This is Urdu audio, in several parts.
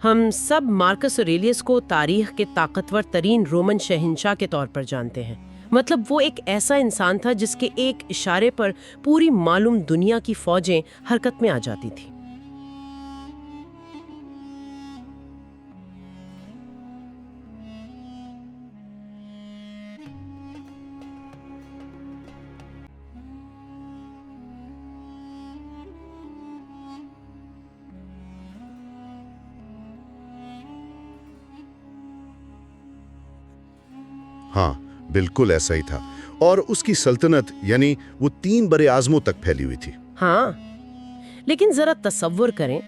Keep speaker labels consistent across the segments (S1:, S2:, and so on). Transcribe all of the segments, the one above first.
S1: ہم سب مارکس اوریلیس کو تاریخ کے طاقتور ترین رومن شہنشاہ کے طور پر جانتے ہیں۔ مطلب وہ ایک ایسا انسان تھا جس کے ایک اشارے پر پوری معلوم دنیا کی فوجیں حرکت میں آ جاتی تھیں۔
S2: ہاں، بالکل ایسا ہی تھا، اور اس کی سلطنت یعنی وہ 3 برے اعظموں تک پھیلی ہوئی تھی۔
S1: ہاں، لیکن ذرا تصور کریں،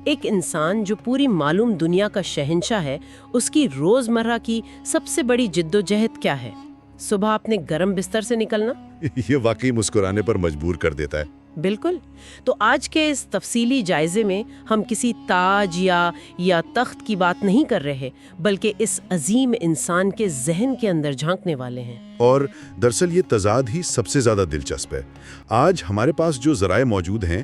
S1: ایک انسان جو پوری معلوم دنیا کا شہنشاہ ہے، اس کی روزمرہ کی سب سے بڑی جد و جہد کیا ہے؟ صبح اپنے گرم بستر سے نکلنا؟
S2: یہ واقعی مسکرانے پر مجبور کر دیتا ہے۔
S1: بالکل۔ تو آج کے اس تفصیلی جائزے میں ہم کسی تاج یا تخت کی بات نہیں کر رہے، بلکہ اس عظیم انسان کے ذہن کے اندر جھانکنے والے ہیں۔
S2: اور دراصل یہ تضاد ہی سب سے زیادہ دلچسپ ہے۔ آج ہمارے پاس جو ذرائع موجود ہیں،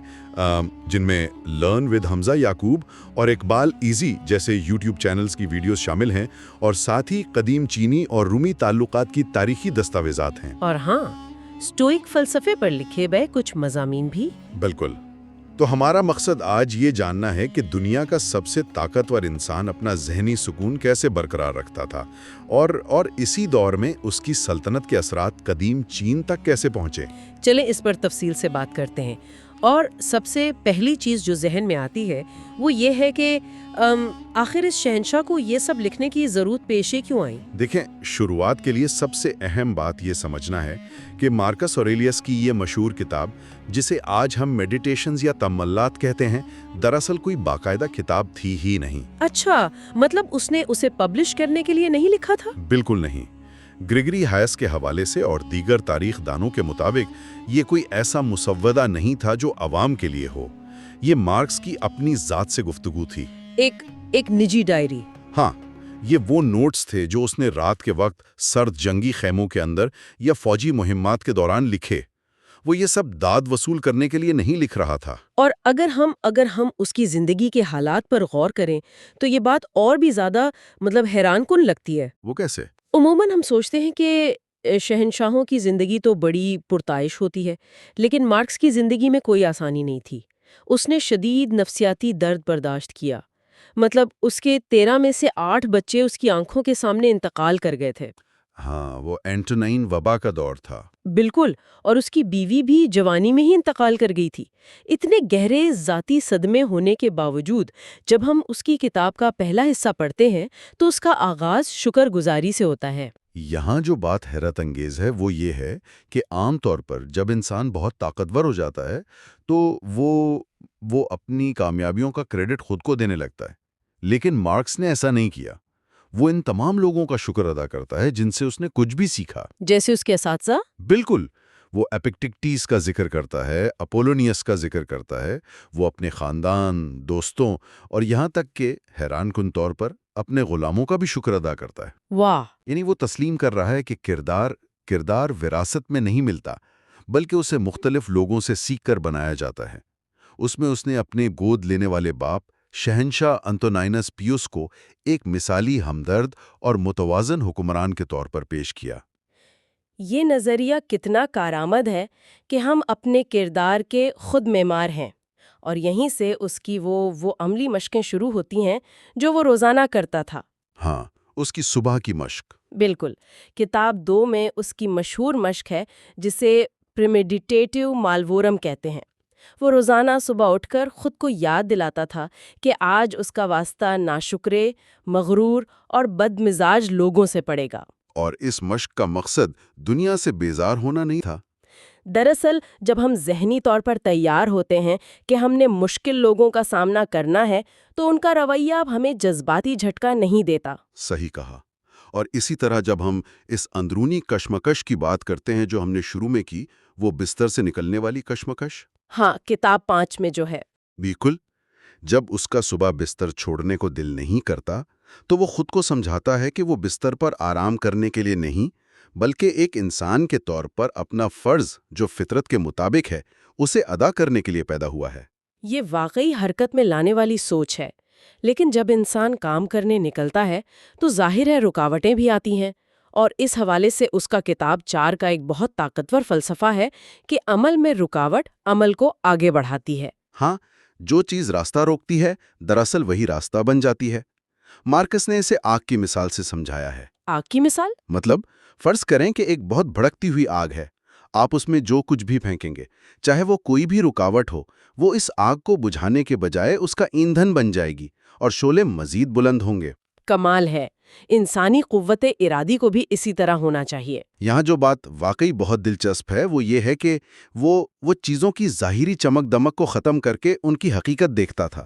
S2: جن میں لرن ود حمزہ یعقوب اور اقبال ایزی جیسے یوٹیوب چینلز کی ویڈیوز شامل ہیں، اور ساتھ ہی قدیم چینی اور رومی تعلقات کی تاریخی دستاویزات ہیں۔
S1: اور ہاں، اسٹوئک فلسفے پر لکھے گئے کچھ مضامین بھی۔
S2: بالکل۔ تو ہمارا مقصد آج یہ جاننا ہے کہ دنیا کا سب سے طاقتور انسان اپنا ذہنی سکون کیسے برقرار رکھتا تھا، اور اسی دور میں اس کی سلطنت کے اثرات قدیم چین تک کیسے پہنچے۔
S1: چلیں اس پر تفصیل سے بات کرتے ہیں، اور سب سے پہلی چیز جو ذہن میں آتی ہے وہ یہ ہے کہ آخر اس شہنشاہ کو یہ سب لکھنے کی ضرورت پیشے کیوں آئی؟
S2: دیکھیں، شروعات کے لیے سب سے اہم بات یہ سمجھنا ہے کہ مارکس اوریلیس کی یہ مشہور کتاب، جسے آج ہم میڈیٹیشنز یا تأملات کہتے ہیں، دراصل کوئی باقاعدہ کتاب تھی ہی نہیں۔
S1: اچھا، مطلب اس نے اسے پبلش کرنے کے لیے نہیں لکھا تھا؟
S2: بالکل نہیں۔ گریگری ہائس کے حوالے سے اور دیگر تاریخ دانوں کے مطابق یہ کوئی ایسا مسودہ نہیں تھا جو عوام کے لیے ہو۔ یہ مارکس کی اپنی ذات سے گفتگو تھی۔
S1: ایک نجی ڈائری۔
S2: ہاں، یہ وہ نوٹس تھے جو اس نے رات کے وقت سرد جنگی خیموں کے اندر یا فوجی مہمات کے دوران لکھے۔ وہ یہ سب داد وصول کرنے کے لیے نہیں لکھ رہا تھا۔
S1: اور اگر ہم اس کی زندگی کے حالات پر غور کریں تو یہ بات اور بھی زیادہ حیران کن لگتی ہے۔
S2: وہ کیسے؟
S1: عموماً ہم سوچتے ہیں کہ شہنشاہوں کی زندگی تو بڑی پرتعیش ہوتی ہے، لیکن مارکس کی زندگی میں کوئی آسانی نہیں تھی۔ اس نے شدید نفسیاتی درد برداشت کیا۔ اس کے 13 میں سے 8 بچے اس کی آنکھوں کے سامنے انتقال کر گئے تھے۔
S2: ہاں، وہ اینٹونائن وبا کا دور تھا۔
S1: بالکل، اور اس کی بیوی بھی جوانی میں ہی انتقال کر گئی تھی۔ اتنے گہرے ذاتی صدمے ہونے کے باوجود جب ہم اس کی کتاب کا پہلا حصہ پڑھتے ہیں تو اس کا آغاز شکر گزاری سے ہوتا ہے۔
S2: یہاں جو بات حیرت انگیز ہے وہ یہ ہے کہ عام طور پر جب انسان بہت طاقتور ہو جاتا ہے تو وہ اپنی کامیابیوں کا کریڈٹ خود کو دینے لگتا ہے، لیکن مارکس نے ایسا نہیں کیا۔ وہ ان تمام لوگوں کا شکر ادا کرتا ہے جن سے اس نے کچھ بھی سیکھا۔
S1: جیسے اس کے اساتذہ؟
S2: بالکل، وہ ایپکٹکٹیس کا ذکر کرتا ہے، اپولونیس کا ذکر کرتا ہے، وہ اپنے خاندان، دوستوں اور یہاں تک کہ حیران کن طور پر اپنے غلاموں کا بھی شکر ادا کرتا ہے۔
S1: واہ!
S2: یعنی وہ تسلیم کر رہا ہے کہ کردار وراثت میں نہیں ملتا، بلکہ اسے مختلف لوگوں سے سیکھ کر بنایا جاتا ہے۔ اس میں اس نے اپنے گود لینے والے باپ شہنشاہ انتونائنس پیوس کو ایک مثالی ہمدرد اور متوازن حکمران کے طور پر پیش کیا۔
S1: یہ نظریہ کتنا کارآمد ہے کہ ہم اپنے کردار کے خود معمار ہیں، اور یہیں سے اس کی وہ عملی مشقیں شروع ہوتی ہیں جو وہ روزانہ کرتا تھا۔
S2: ہاں، اس کی صبح کی مشق۔
S1: بالکل۔ کتاب 2 میں اس کی مشہور مشق ہے جسے پریمیڈیٹیٹو مالورم کہتے ہیں۔ وہ روزانہ صبح اٹھ کر خود کو یاد دلاتا تھا کہ آج اس کا واسطہ ناشکرے، مغرور اور بد مزاج لوگوں سے پڑے گا۔
S2: اور اس مشق کا مقصد دنیا سے بیزار ہونا نہیں تھا۔
S1: دراصل جب ہم ذہنی طور پر تیار ہوتے ہیں کہ ہم نے مشکل لوگوں کا سامنا کرنا ہے تو ان کا رویہ اب ہمیں جذباتی جھٹکا نہیں دیتا۔
S2: صحیح کہا۔ اور اسی طرح جب ہم اس اندرونی کشمکش کی بات کرتے ہیں جو ہم نے شروع میں کی، وہ بستر سے نکلنے والی کشمکش۔
S1: ہاں، کتاب 5 میں جو ہے۔
S2: بالکل۔ جب اس کا صبح بستر چھوڑنے کو دل نہیں کرتا تو وہ خود کو سمجھاتا ہے کہ وہ بستر پر آرام کرنے کے لیے نہیں، بلکہ ایک انسان کے طور پر اپنا فرض جو فطرت کے مطابق ہے اسے ادا کرنے کے لیے پیدا ہوا ہے۔
S1: یہ واقعی حرکت میں لانے والی سوچ ہے۔ لیکن جب انسان کام کرنے نکلتا ہے تو ظاہر ہے رکاوٹیں بھی آتی ہیں، اور اس حوالے سے اس کا کتاب 4 کا ایک بہت طاقتور فلسفہ ہے کہ عمل میں رکاوٹ عمل کو آگے بڑھاتی ہے۔
S2: ہاں، جو چیز راستہ روکتی ہے دراصل وہی راستہ بن جاتی ہے۔ مارکس نے اسے آگ کی مثال سے سمجھایا ہے۔
S1: آگ کی مثال؟
S2: مطلب فرض کریں کہ ایک بہت بھڑکتی ہوئی آگ ہے، آپ اس میں جو کچھ بھی پھینکیں گے، چاہے وہ کوئی بھی رکاوٹ ہو، وہ اس آگ کو بجھانے کے بجائے اس کا ایندھن بن جائے گی اور شعلے مزید بلند ہوں گے۔
S1: کمال ہے، انسانی قوت ارادی کو بھی اسی طرح ہونا چاہیے۔
S2: یہاں جو بات واقعی بہت دلچسپ ہے وہ یہ ہے کہ وہ چیزوں کی ظاہری چمک دمک کو ختم کر کے ان کی حقیقت دیکھتا تھا۔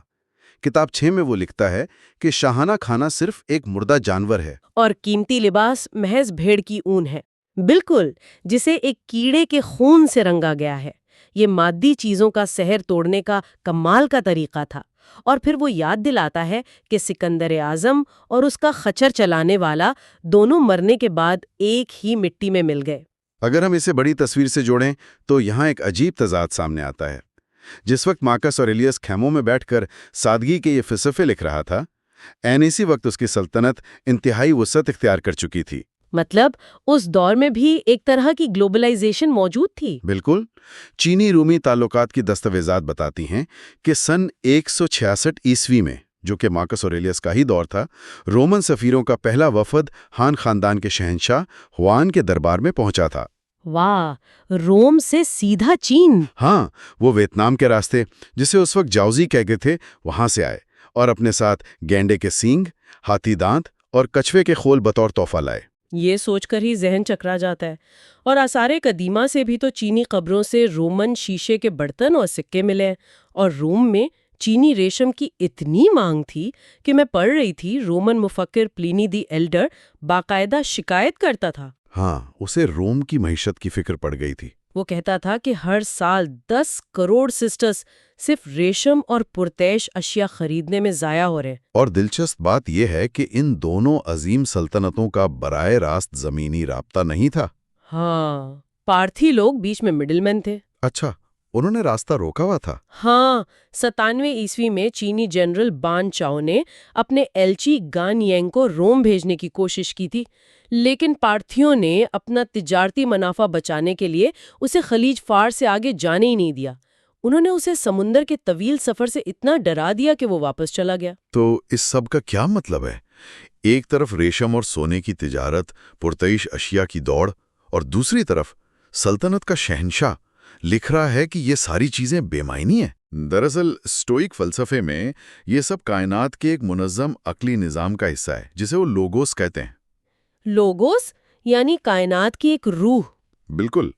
S2: کتاب 6 میں وہ لکھتا ہے کہ شاہانہ کھانا صرف ایک مردہ جانور ہے،
S1: اور قیمتی لباس محض بھیڑ کی اون ہے، بالکل، جسے ایک کیڑے کے خون سے رنگا گیا ہے۔ یہ مادی چیزوں کا سحر توڑنے کا کمال کا طریقہ تھا، اور پھر وہ یاد دلاتا ہے کہ سکندر اعظم اور اس کا خچر چلانے والا دونوں مرنے کے بعد ایک ہی مٹی میں مل گئے۔
S2: اگر ہم اسے بڑی تصویر سے جوڑیں تو یہاں ایک عجیب تضاد سامنے آتا ہے۔ جس وقت مارکس اوریلیس خیموں میں بیٹھ کر سادگی کے یہ فلسفے لکھ رہا تھا، عین اسی وقت اس کی سلطنت انتہائی وسعت اختیار کر چکی تھی۔
S1: مطلب اس دور میں بھی ایک طرح کی گلوبلائزیشن موجود تھی۔
S2: بالکل، چینی رومی تعلقات کی دستاویزات بتاتی ہیں کہ سن 166 عیسوی میں، جو کہ مارکس اوریلیس کا ہی دور تھا، رومن سفیروں کا پہلا وفد ہان خاندان کے شہنشاہ ہوان کے دربار میں پہنچا تھا۔
S1: واہ، روم سے سیدھا چین!
S2: ہاں، وہ ویتنام کے راستے، جسے اس وقت جاؤزی کہتے تھے، وہاں سے آئے اور اپنے ساتھ گینڈے کے سینگ، ہاتھی دانت اور کچھوے کے خول بطور تحفہ لائے۔
S1: یہ سوچ کر ہی ذہن چکرا جاتا ہے۔ اور آثار قدیمہ سے بھی تو چینی قبروں سے رومن شیشے کے برتن اور سکے ملے ہیں، اور روم میں چینی ریشم کی اتنی مانگ تھی کہ میں پڑھ رہی تھی رومن مفکر پلینی دی ایلڈر باقاعدہ شکایت کرتا تھا۔
S2: ہاں، اسے روم کی معیشت کی فکر پڑ گئی تھی۔
S1: وہ کہتا تھا کہ ہر سال 10 کروڑ سسٹرز صرف ریشم اور پرتیش اشیاء خریدنے میں ضائع ہو رہے ہیں۔
S2: اور دلچسپ بات یہ ہے کہ ان دونوں عظیم سلطنتوں کا براہ راست زمینی رابطہ نہیں تھا۔
S1: ہاں، پارتھی لوگ بیچ میں مڈل مین تھے۔
S2: اچھا، انہوں نے راستہ روکا ہوا تھا۔
S1: ہاں، 97 عیسوی میں چینی جنرل بان چاؤ نے اپنے ایلچی گان ینگ کو روم بھیجنے کی کوشش کی تھی، لیکن پارتھیوں نے اپنا تجارتی منافع بچانے کے لیے اسے خلیج فارس سے آگے جانے ہی نہیں دیا۔ انہوں نے اسے سمندر کے طویل سفر سے اتنا ڈرا دیا کہ وہ واپس چلا گیا۔
S2: تو اس سب کا کیا مطلب ہے؟ ایک طرف ریشم اور سونے کی تجارت، پرتعیش اشیاء کی دوڑ، اور دوسری طرف سلطنت کا شہنشاہ لکھ رہا ہے کہ یہ ساری چیزیں بے معنی ہیں۔ دراصل اسٹوئک فلسفے میں یہ سب کائنات کے ایک منظم عقلی نظام کا حصہ ہے، جسے وہ لوگوس کہتے ہیں۔
S1: لوگوس یعنی کائنات کی ایک روح۔
S2: بالکل،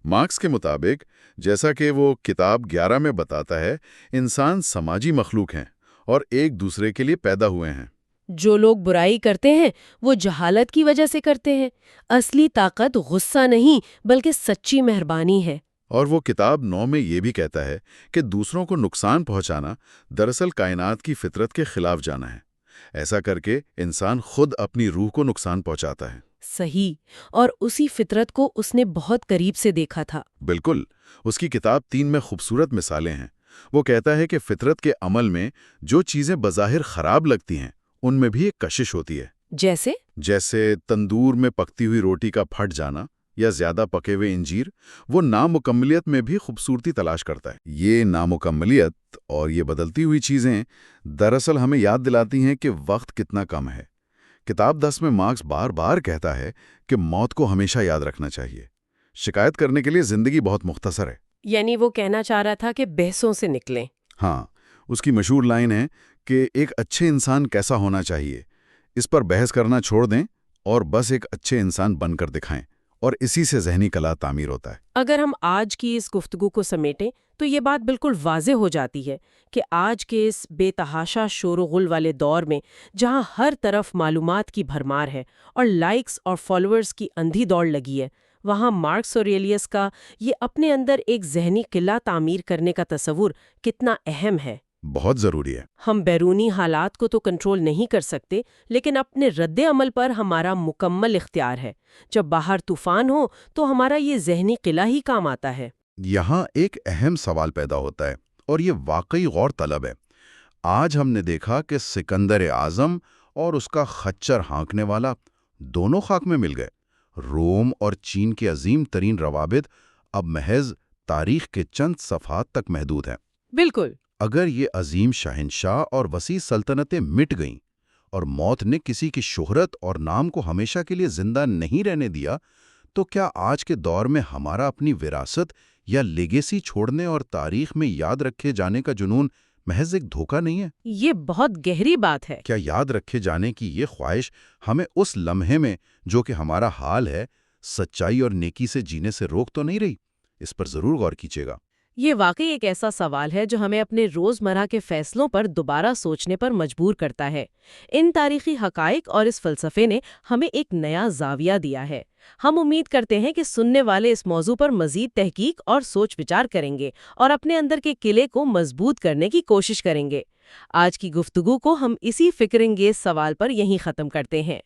S2: مارکس کے مطابق، جیسا کہ وہ کتاب 11 میں بتاتا ہے، انسان سماجی مخلوق ہیں اور ایک دوسرے کے لیے پیدا ہوئے ہیں۔
S1: جو لوگ برائی کرتے ہیں وہ جہالت کی وجہ سے کرتے ہیں۔ اصلی طاقت غصہ نہیں بلکہ سچی مہربانی ہے۔
S2: اور وہ کتاب 9 میں یہ بھی کہتا ہے کہ دوسروں کو نقصان پہنچانا دراصل کائنات کی فطرت کے خلاف جانا ہے۔ ایسا کر کے انسان خود اپنی روح کو نقصان پہنچاتا ہے۔
S1: صحیح، اور اسی فطرت کو اس نے بہت قریب سے دیکھا تھا۔
S2: بالکل، اس کی کتاب 3 میں خوبصورت مثالیں ہیں۔ وہ کہتا ہے کہ فطرت کے عمل میں جو چیزیں بظاہر خراب لگتی ہیں، ان میں بھی ایک کشش ہوتی ہے۔ جیسے تندور میں پکتی ہوئی روٹی کا پھٹ جانا یا زیادہ پکے ہوئے انجیر، وہ نامکملیت میں بھی خوبصورتی تلاش کرتا ہے۔ یہ نامکملیت اور یہ بدلتی ہوئی چیزیں دراصل ہمیں یاد دلاتی ہیں کہ وقت کتنا کم ہے۔ کتاب 10 میں مارکس بار بار کہتا ہے کہ موت کو ہمیشہ یاد رکھنا چاہیے۔ شکایت کرنے کے لیے زندگی بہت مختصر ہے۔
S1: یعنی وہ کہنا چاہ رہا تھا کہ بحثوں سے نکلیں۔
S2: ہاں، اس کی مشہور لائن ہے کہ ایک اچھے انسان کیسا ہونا چاہیے، اس پر بحث کرنا چھوڑ دیں اور بس ایک اچھے انسان بن کر دکھائیں، اور اسی سے ذہنی کلا تعمیر ہوتا ہے۔
S1: اگر ہم آج کی اس گفتگو کو سمیٹیں تو یہ بات بالکل واضح ہو جاتی ہے کہ آج کے اس بے تحاشا شور و غل والے دور میں، جہاں ہر طرف معلومات کی بھرمار ہے اور لائکس اور فالوورز کی اندھی دوڑ لگی ہے، وہاں مارکس اوریلیس کا یہ اپنے اندر ایک ذہنی قلعہ تعمیر کرنے کا تصور کتنا اہم ہے۔
S2: بہت ضروری ہے۔
S1: ہم بیرونی حالات کو تو کنٹرول نہیں کر سکتے، لیکن اپنے رد عمل پر ہمارا مکمل اختیار ہے۔ جب باہر طوفان ہو تو ہمارا یہ ذہنی قلعہ ہی کام آتا ہے۔
S2: یہاں ایک اہم سوال پیدا ہوتا ہے، اور یہ واقعی غور طلب ہے۔ آج ہم نے دیکھا کہ سکندر اعظم اور اس کا خچر ہانکنے والا دونوں خاک میں مل گئے۔ روم اور چین کے عظیم ترین روابط اب محض تاریخ کے چند صفحات تک محدود ہیں۔
S1: بالکل۔
S2: اگر یہ عظیم شہنشاہ اور وسیع سلطنتیں مٹ گئیں اور موت نے کسی کی شہرت اور نام کو ہمیشہ کے لیے زندہ نہیں رہنے دیا، تو کیا آج کے دور میں ہمارا اپنی وراثت یا لیگیسی چھوڑنے اور تاریخ میں یاد رکھے جانے کا جنون محض ایک دھوکہ نہیں ہے؟
S1: یہ بہت گہری بات ہے۔
S2: کیا یاد رکھے جانے کی یہ خواہش ہمیں اس لمحے میں جو کہ ہمارا حال ہے، سچائی اور نیکی سے جینے سے روک تو نہیں رہی؟ اس پر ضرور غور کیجیے گا۔
S1: یہ واقعی ایک ایسا سوال ہے جو ہمیں اپنے روزمرہ کے فیصلوں پر دوبارہ سوچنے پر مجبور کرتا ہے۔ ان تاریخی حقائق اور اس فلسفے نے ہمیں ایک نیا زاویہ دیا ہے۔ ہم امید کرتے ہیں کہ سننے والے اس موضوع پر مزید تحقیق اور سوچ وچار کریں گے اور اپنے اندر کے قلعے کو مضبوط کرنے کی کوشش کریں گے۔ آج کی گفتگو کو ہم اسی فکر انگیز سوال پر یہیں ختم کرتے ہیں۔